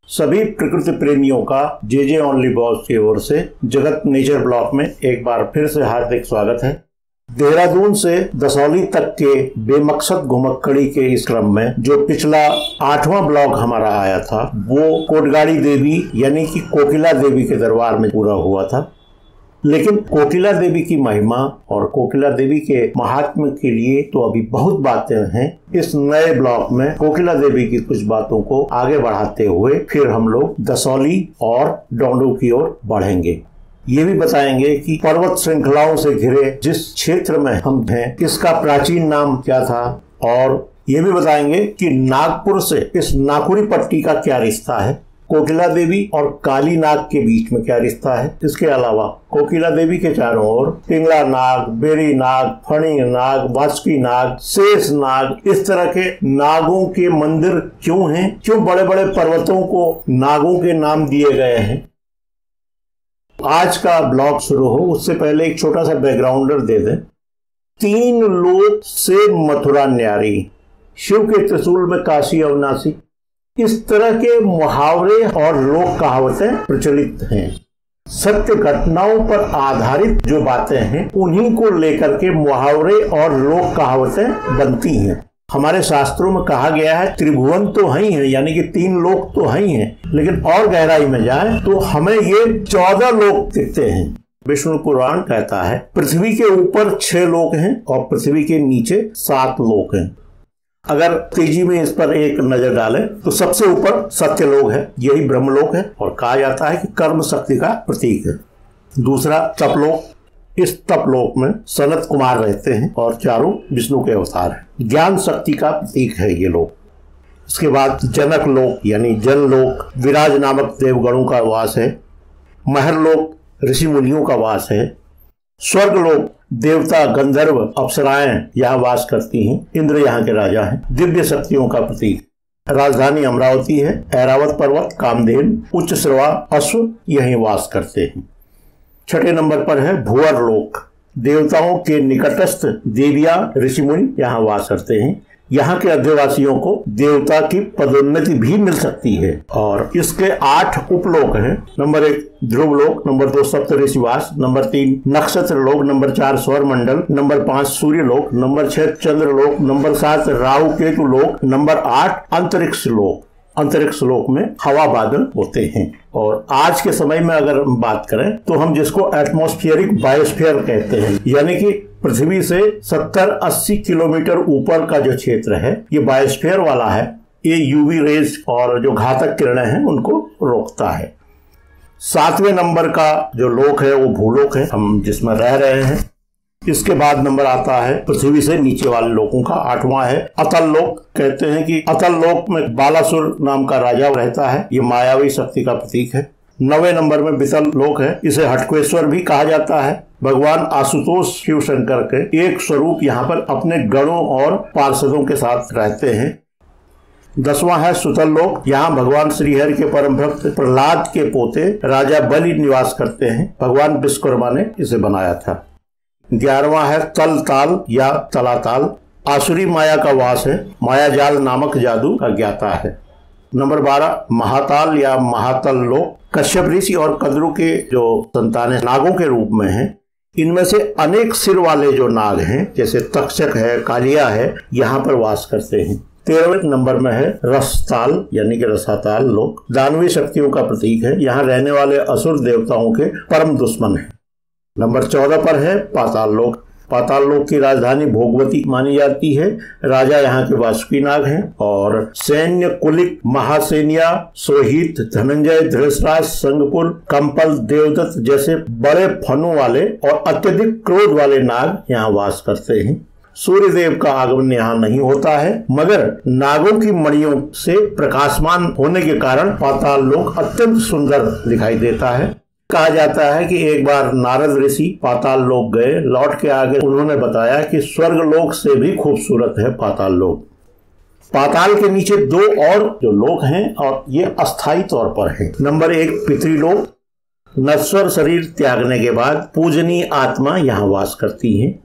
सभी प्रकृति प्रेमियों का जे ओनली बॉस की ओर से जगत नेचर ब्लॉक में एक बार फिर से हार्दिक स्वागत है। देहरादून से दसौली तक के बेमकसद घुमक्कड़ी के इस क्रम में जो पिछला 8वां ब्लॉग हमारा आया था वो कोटगाड़ी देवी यानी कि कोकिला देवी के दरबार में पूरा हुआ था। लेकिन कोकिला देवी की महिमा और कोकिला देवी के महात्म्य के लिए तो अभी बहुत बातें हैं। इस नए ब्लॉक में कोकिला देवी की कुछ बातों को आगे बढ़ाते हुए फिर हम लोग दसौली और डोंडू की ओर बढ़ेंगे। ये भी बताएंगे कि पर्वत श्रृंखलाओं से घिरे जिस क्षेत्र में हम हैं इसका प्राचीन नाम क्या था, और ये भी बताएंगे कि नागपुर से इस नाकुरी पट्टी का क्या रिश्ता है, कोकिला देवी और काली नाग के बीच में क्या रिश्ता है। इसके अलावा कोकिला देवी के चारों ओर पिंगला नाग, बेरी नाग, फणी नाग, बासुकी नाग, शेष नाग, इस तरह के नागों के मंदिर क्यों हैं, क्यों बड़े बड़े पर्वतों को नागों के नाम दिए गए हैं। आज का ब्लॉग शुरू हो उससे पहले एक छोटा सा बैकग्राउंडर दे दें। 3 लोक से मथुरा न्यारी, शिव के त्रिशूल में काशी अविनाशी, इस तरह के मुहावरे और लोक कहावतें प्रचलित हैं। सत्य घटनाओं पर आधारित जो बातें हैं उन्हीं को लेकर के मुहावरे और लोक कहावतें बनती हैं। हमारे शास्त्रों में कहा गया है त्रिभुवन तो है ही है, यानी कि 3 लोक तो है ही हैं, लेकिन और गहराई में जाएं तो हमें ये 14 लोक दिखते हैं। विष्णु पुराण कहता है पृथ्वी के ऊपर 6 लोक हैं और पृथ्वी के नीचे 7 लोक हैं। अगर तेजी में इस पर एक नजर डालें तो सबसे ऊपर सत्यलोक है, यही ब्रह्मलोक है और कहा जाता है कि कर्म शक्ति का प्रतीक है। दूसरा तपलोक, इस तपलोक में सनत कुमार रहते हैं और चारों विष्णु के अवतार हैं, ज्ञान शक्ति का प्रतीक है ये लोक। इसके बाद जनक लोक यानी जनलोक, विराज नामक देवगणों का वास है। महरलोक ऋषि मुनियों का वास है। स्वर्गलोक देवता गंधर्व अप्सराएं यहाँ वास करती हैं, इंद्र यहाँ के राजा हैं, दिव्य शक्तियों का प्रतीक। राजधानी अमरावती है। ऐरावत पर्वत, कामधेनु, उच्च श्रवा, अश्व यहीं वास करते हैं। 6ठे नंबर पर है भुवर लोक, देवताओं के निकटस्थ देवियां ऋषि मुनि यहाँ वास करते हैं। यहाँ के अधिवासियों को देवता की पदोन्नति भी मिल सकती है। और इसके 8 उपलोक हैं। नंबर 1 ध्रुव लोक, नंबर 2 सप्तऋषिवास, नंबर 3 नक्षत्र लोक, नंबर 4 सौर मंडल, नंबर 5 सूर्य लोक, नंबर 6 चंद्र लोक, नंबर 7 राहु केतु लोक, नंबर 8 अंतरिक्ष लोक। अंतरिक्ष लोक में हवा बादल होते हैं। और आज के समय में अगर हम बात करें तो हम जिसको एटमॉस्फेरिक बायोस्फीयर कहते हैं, यानी कि पृथ्वी से 70-80 किलोमीटर ऊपर का जो क्षेत्र है ये बायोस्फीयर वाला है। ये यूवी रेज और जो घातक किरणें हैं उनको रोकता है। 7वें नंबर का जो लोक है वो भूलोक है, हम जिसमें रह रहे हैं। इसके बाद नंबर आता है पृथ्वी से नीचे वाले लोकों का, 8वां है अतल लोक। कहते हैं कि अतल लोक में बालासुर नाम का राजा रहता है, ये मायावी शक्ति का प्रतीक है। 9वें नंबर में वितल लोक है, इसे हटकेश्वर भी कहा जाता है। भगवान आशुतोष शिव शंकर के एक स्वरूप यहाँ पर अपने गणों और पार्षदों के साथ रहते हैं। 10वां है सुतल लोक, यहाँ भगवान श्रीहरि के परम भक्त प्रहलाद के पोते राजा बलि निवास करते हैं। भगवान विश्वकर्मा ने इसे बनाया था। 11वां है तल ताल या तलाताल, आसुरी माया का वास है, माया जाल नामक जादू का ज्ञाता है। नंबर 12 महाताल या महातल लोक, कश्यप ऋषि और कद्रु के जो संतानें नागों के रूप में हैं, इनमें से अनेक सिर वाले जो नाग हैं जैसे तक्षक है, कालिया है, यहाँ पर वास करते हैं। 13वें नंबर में है रसताल यानी कि रसाताल लोक, दानवी शक्तियों का प्रतीक है, यहाँ रहने वाले असुर देवताओं के परम दुश्मन है। नंबर 14 पर है पाताल लोक। पाताल लोक की राजधानी भोगवती मानी जाती है। राजा यहाँ के वासुकी नाग हैं और सैन्य कुलिक, महासेनिया, सोहित, धनंजय, धृतराज, संगपुर, कंपल, देवदत्त जैसे बड़े फनों वाले और अत्यधिक क्रोध वाले नाग यहाँ वास करते हैं। सूर्य देव का आगमन यहाँ नहीं होता है, मगर नागों की मणियों से प्रकाशमान होने के कारण पाताल लोक अत्यंत सुंदर दिखाई देता है। कहा जाता है कि एक बार नारद ऋषि पाताल लोक गए, लौट के आगे उन्होंने बताया कि स्वर्ग लोक से भी खूबसूरत है पाताल लोक। पाताल के नीचे 2 और जो लोक हैं और ये अस्थायी तौर पर है। नंबर 1 पितृलोक, नश्वर शरीर त्यागने के बाद पूजनीय आत्मा यहाँ वास करती है।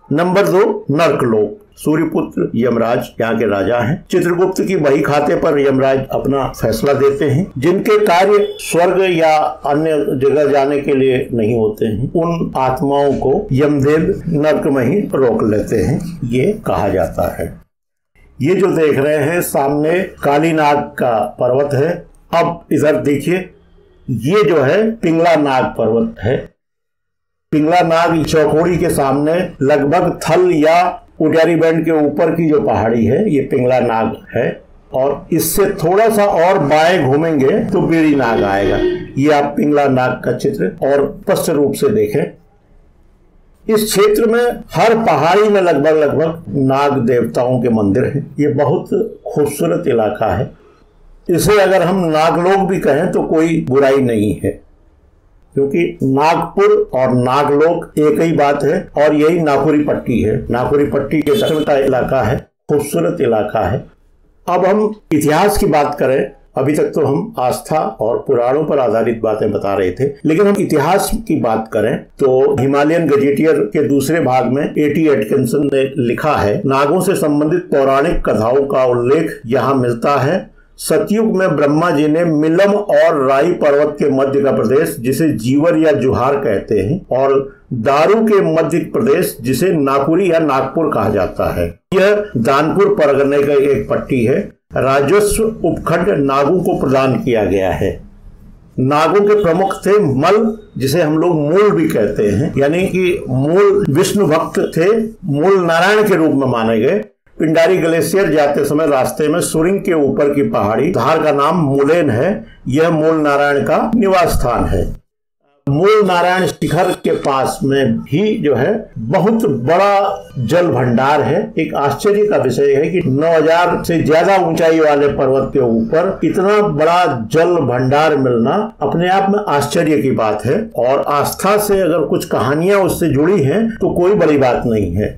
नंबर 2 नर्क लोक, सूर्यपुत्र यमराज यहाँ के राजा हैं। चित्रगुप्त की बही खाते पर यमराज अपना फैसला देते हैं। जिनके कार्य स्वर्ग या अन्य जगह जाने के लिए नहीं होते हैं, उन आत्माओं को यमदेव नरक में ही रोक लेते हैं, ये कहा जाता है। ये जो देख रहे हैं सामने काली नाग का पर्वत है। अब इधर देखिए, ये जो है पिंगला नाग पर्वत है। पिंगला नाग चौकोड़ी के सामने लगभग थल या उडियारी बैंड के ऊपर की जो पहाड़ी है, ये पिंगला नाग है। और इससे थोड़ा सा और बाएं घूमेंगे तो बेड़ी नाग आएगा। ये आप पिंगला नाग का चित्र और स्पष्ट रूप से देखें। इस क्षेत्र में हर पहाड़ी में लगभग नाग देवताओं के मंदिर हैं। ये बहुत खूबसूरत इलाका है। इसे अगर हम नागलोक भी कहें तो कोई बुराई नहीं है, क्योंकि नागपुर और नागलोक एक ही बात है। और यही नागपुरी पट्टी है, नागपुरी पट्टी के दक्षिण का इलाका है, खूबसूरत इलाका है। अब हम इतिहास की बात करें। अभी तक तो हम आस्था और पुराणों पर आधारित बातें बता रहे थे, लेकिन हम इतिहास की बात करें तो हिमालयन गजेटियर के दूसरे भाग में A.T. एटकिंसन ने लिखा है, नागों से संबंधित पौराणिक कथाओं का उल्लेख यहाँ मिलता है। सतयुग में ब्रह्मा जी ने मिलम और राई पर्वत के मध्य का प्रदेश, जिसे जीवर या जुहार कहते हैं, और दारू के मध्य प्रदेश, जिसे नागपुरी या नागपुर कहा जाता है, यह दानपुर परगने का एक पट्टी है। राजस्व उपखंड नागों को प्रदान किया गया है। नागों के प्रमुख थे मल, जिसे हम लोग मूल भी कहते हैं, यानी कि मूल विष्णु भक्त थे, मूल नारायण के रूप में माने गए। पिंडारी ग्लेशियर जाते समय रास्ते में सुरिंग के ऊपर की पहाड़ी धार का नाम मूलेन है। यह मूल नारायण का निवास स्थान है। मूल नारायण शिखर के पास में भी जो है बहुत बड़ा जल भंडार है। एक आश्चर्य का विषय है कि 9000 से ज्यादा ऊंचाई वाले पर्वत के ऊपर इतना बड़ा जल भंडार मिलना अपने आप में आश्चर्य की बात है। और आस्था से अगर कुछ कहानियां उससे जुड़ी हैं तो कोई बड़ी बात नहीं है।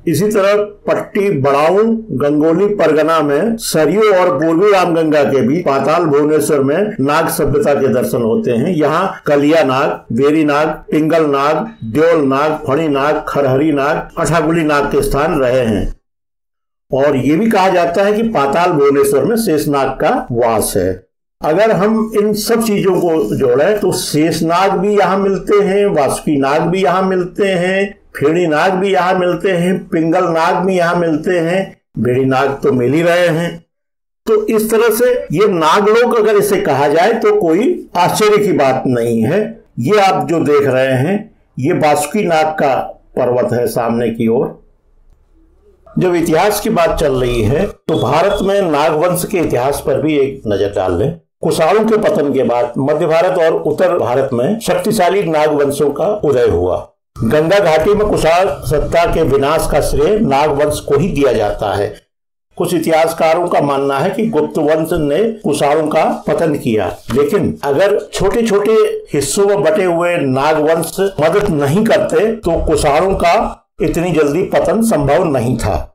इसी तरह पट्टी बड़ाऊ गंगोली परगना में सरयू और पूर्वी रामगंगा के बीच पाताल भुवनेश्वर में नाग सभ्यता के दर्शन होते हैं। यहाँ कलिया नाग, वेरी नाग, पिंगल नाग, देवल नाग, फणी नाग, खरहरी नाग, अठागुली नाग के स्थान रहे हैं। और ये भी कहा जाता है कि पाताल भुवनेश्वर में शेषनाग का वास है। अगर हम इन सब चीजों को जोड़ें तो शेषनाग भी यहाँ मिलते हैं, वासुकी नाग भी यहाँ मिलते हैं, फेड़ी नाग भी यहाँ मिलते हैं, पिंगल नाग भी यहाँ मिलते हैं, बेड़ी नाग तो मिल ही रहे हैं। तो इस तरह से ये नागलोक अगर इसे कहा जाए तो कोई आश्चर्य की बात नहीं है। ये आप जो देख रहे हैं ये वासुकी नाग का पर्वत है सामने की ओर। जब इतिहास की बात चल रही है तो भारत में नागवंश के इतिहास पर भी एक नजर डाल लें। कुषाणों के पतन के बाद मध्य भारत और उत्तर भारत में शक्तिशाली नागवंशों का उदय हुआ। गंगा घाटी में कुषाण सत्ता के विनाश का श्रेय नागवंश को ही दिया जाता है। कुछ इतिहासकारों का मानना है कि गुप्त वंश ने कुषाणों का पतन किया, लेकिन अगर छोटे छोटे हिस्सों में बटे हुए नागवंश मदद नहीं करते तो कुषाणों का इतनी जल्दी पतन संभव नहीं था।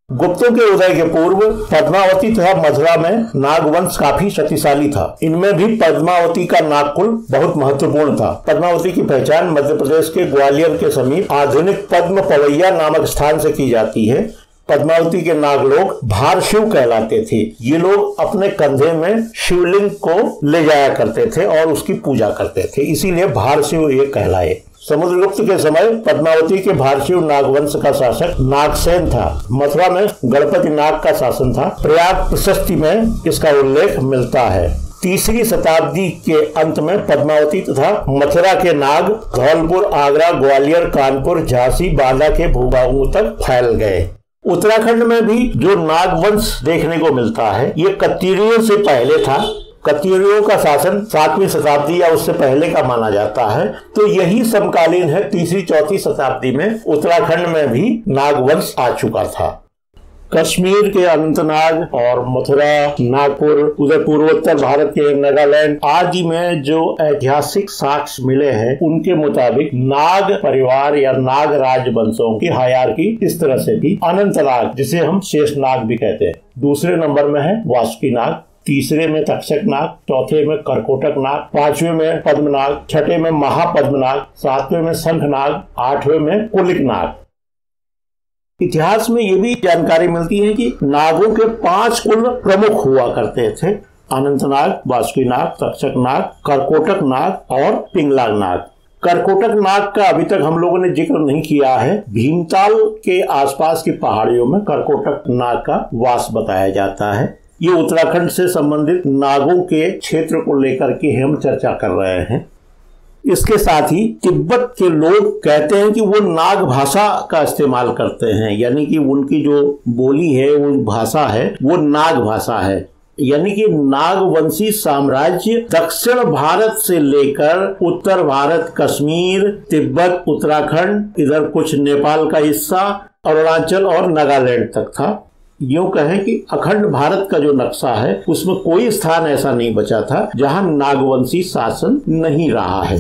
गुप्तों के उदय के पूर्व पद्मावती तथा मथुरा में नागवंश काफी शक्तिशाली था। इनमें भी पद्मावती का नागकुल बहुत महत्वपूर्ण था। पद्मावती की पहचान मध्य प्रदेश के ग्वालियर के समीप आधुनिक पद्म पवैया नामक स्थान से की जाती है। पद्मावती के नागलोक भार शिव कहलाते थे। ये लोग अपने कंधे में शिवलिंग को ले जाया करते थे और उसकी पूजा करते थे, इसीलिए भार शिव ये कहलाए। समुद्रगुप्त के समय पद्मावती के भारशिव नागवंश का शासक नागसेन था। मथुरा में गणपति नाग का शासन था। प्रयाग प्रशस्ति में इसका उल्लेख मिलता है। 3री शताब्दी के अंत में पद्मावती तथा मथुरा के नाग धौलपुर, आगरा, ग्वालियर, कानपुर, झांसी, बांदा के भूभागों तक फैल गए। उत्तराखंड में भी जो नागवंश देखने को मिलता है ये कत्यूरियों से पहले था। कत्यूरियों का शासन 7वीं शताब्दी या उससे पहले का माना जाता है। तो यही समकालीन है। 3री-4वीं शताब्दी में उत्तराखंड में भी नागवंश आ चुका था। कश्मीर के अनंतनाग और मथुरा, नागपुर, उधर पूर्वोत्तर भारत के नागालैंड आदि में जो ऐतिहासिक साक्ष्य मिले हैं उनके मुताबिक नाग परिवार या नाग राजवंशों की हायरार्की इस तरह से थी। अनंतनाग, जिसे हम शेषनाग भी कहते हैं, दूसरे नंबर में है वासुकी नाग, तीसरे में तक्षक नाग, चौथे में करकोटक नाग, पांचवें में पद्मनाग, छठे में महापद्मनाग, सातवें में शंखनाग, आठवें में कुलिक नाग। इतिहास में ये भी जानकारी मिलती है कि नागों के 5 कुल प्रमुख हुआ करते थे। अनंतनाग, बासुकी नाग, तक्षक नाग, करकोटक नाग और पिंगलाग नाग। करकोटक नाग का अभी तक हम लोगों ने जिक्र नहीं किया है। भीमताल के आसपास की पहाड़ियों में करकोटक नाग का वास बताया जाता है। ये उत्तराखंड से संबंधित नागों के क्षेत्र को लेकर के हम चर्चा कर रहे हैं। इसके साथ ही तिब्बत के लोग कहते हैं कि वो नाग भाषा का इस्तेमाल करते हैं, यानी कि उनकी जो बोली है, वो भाषा है, वो नाग भाषा है। यानी कि नागवंशी साम्राज्य दक्षिण भारत से लेकर उत्तर भारत, कश्मीर, तिब्बत, उत्तराखंड, इधर कुछ नेपाल का हिस्सा, अरुणाचल और नागालैंड तक था। यूं कहें कि अखंड भारत का जो नक्शा है उसमें कोई स्थान ऐसा नहीं बचा था जहां नागवंशी शासन नहीं रहा है।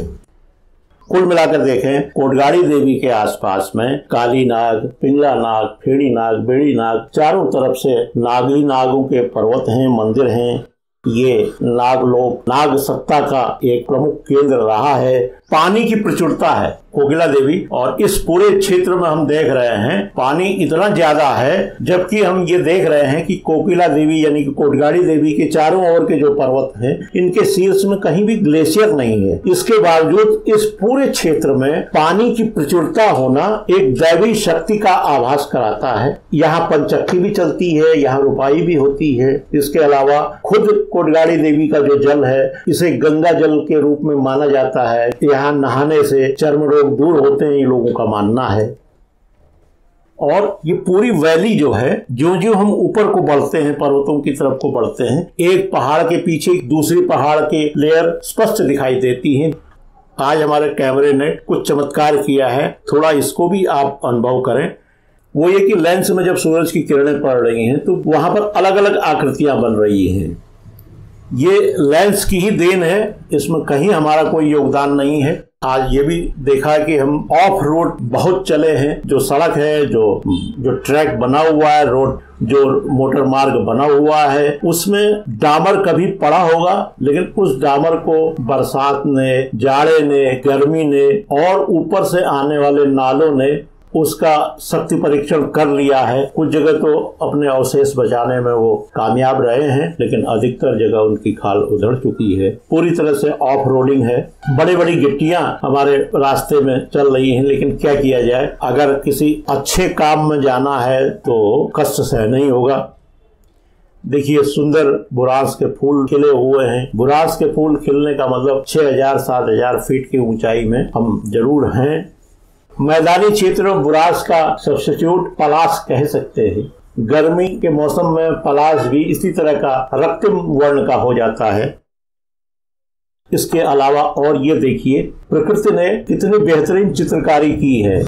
कुल मिलाकर देखें, कोटगाड़ी देवी के आसपास में काली नाग, पिंगला नाग, फेड़ी नाग, बेड़ी नाग, चारों तरफ से नागी नागों के पर्वत हैं, मंदिर हैं। ये नागलोक, नाग सत्ता का एक प्रमुख केंद्र रहा है। पानी की प्रचुरता है कोकिला देवी, और इस पूरे क्षेत्र में हम देख रहे हैं पानी इतना ज्यादा है, जबकि हम ये देख रहे हैं कि कोकिला देवी यानी कि कोटगाड़ी देवी के चारों ओर के जो पर्वत हैं, इनके शीर्ष में कहीं भी ग्लेशियर नहीं है। इसके बावजूद इस पूरे क्षेत्र में पानी की प्रचुरता होना एक दैवी शक्ति का आभास कराता है। यहाँ पंचक्की भी चलती है, यहाँ रुपाई भी होती है। इसके अलावा खुद कोटगाड़ी देवी का जो जल है, इसे गंगा जल के रूप में माना जाता है। यहाँ नहाने से चर्म रोग दूर होते हैं, ये लोगों का मानना है। और ये पूरी वैली जो है, जो हम ऊपर को बढ़ते हैं, पर्वतों की तरफ को बढ़ते हैं, एक पहाड़ के पीछे दूसरी पहाड़ के लेयर स्पष्ट दिखाई देती हैं। आज हमारे कैमरे ने कुछ चमत्कार किया है, थोड़ा इसको भी आप अनुभव करें। वो ये कि लेंस में जब सूरज की किरणें पड़ रही हैं तो वहां पर अलग अलग आकृतियां बन रही हैं। ये लेंस की ही देन है, इसमें कहीं हमारा कोई योगदान नहीं है। आज ये भी देखा है कि हम ऑफ रोड बहुत चले हैं। जो सड़क है, जो ट्रैक बना हुआ है, रोड जो मोटर मार्ग बना हुआ है, उसमें डामर कभी पड़ा होगा, लेकिन उस डामर को बरसात ने, जाड़े ने, गर्मी ने और ऊपर से आने वाले नालों ने उसका शक्ति परीक्षण कर लिया है। कुछ जगह तो अपने अवशेष बचाने में वो कामयाब रहे हैं, लेकिन अधिकतर जगह उनकी खाल उधड़ चुकी है। पूरी तरह से ऑफ रोडिंग है। बड़ी बड़ी गिट्टियां हमारे रास्ते में चल रही हैं, लेकिन क्या किया जाए, अगर किसी अच्छे काम में जाना है तो कष्ट सहना ही होगा। देखिए, सुंदर बुरांस के फूल खिले हुए हैं। बुरांस के फूल खिलने का मतलब 6000-7000 फीट की ऊंचाई में हम जरूर हैं। मैदानी क्षेत्र में बुरांस का सब्स्टिट्यूट पलाश कह सकते हैं। गर्मी के मौसम में पलाश भी इसी तरह का रक्तिम वर्ण का हो जाता है। इसके अलावा और ये देखिए, प्रकृति ने कितनी बेहतरीन चित्रकारी की है।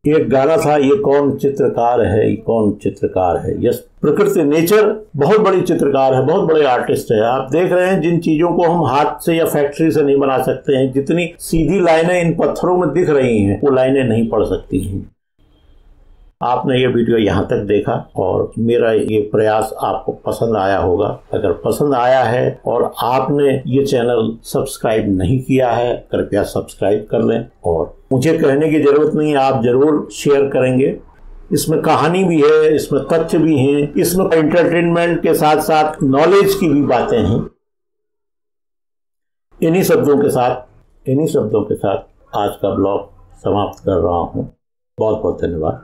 एक गाना था, ये कौन चित्रकार है, ये कौन चित्रकार है। यस, प्रकृति, नेचर बहुत बड़ी चित्रकार है, बहुत बड़े आर्टिस्ट है। आप देख रहे हैं, जिन चीजों को हम हाथ से या फैक्ट्री से नहीं बना सकते हैं, जितनी सीधी लाइनें इन पत्थरों में दिख रही हैं, वो लाइनें नहीं पड़ सकती हैं। आपने ये वीडियो यहाँ तक देखा और मेरा ये प्रयास आपको पसंद आया होगा। अगर पसंद आया है और आपने ये चैनल सब्सक्राइब नहीं किया है, कृपया सब्सक्राइब कर लें। और मुझे कहने की जरूरत नहीं, आप जरूर शेयर करेंगे। इसमें कहानी भी है, इसमें तथ्य भी हैं, इसमें एंटरटेनमेंट के साथ साथ नॉलेज की भी बातें हैं। इन्हीं शब्दों के साथ आज का ब्लॉग समाप्त कर रहा हूँ। बहुत बहुत धन्यवाद।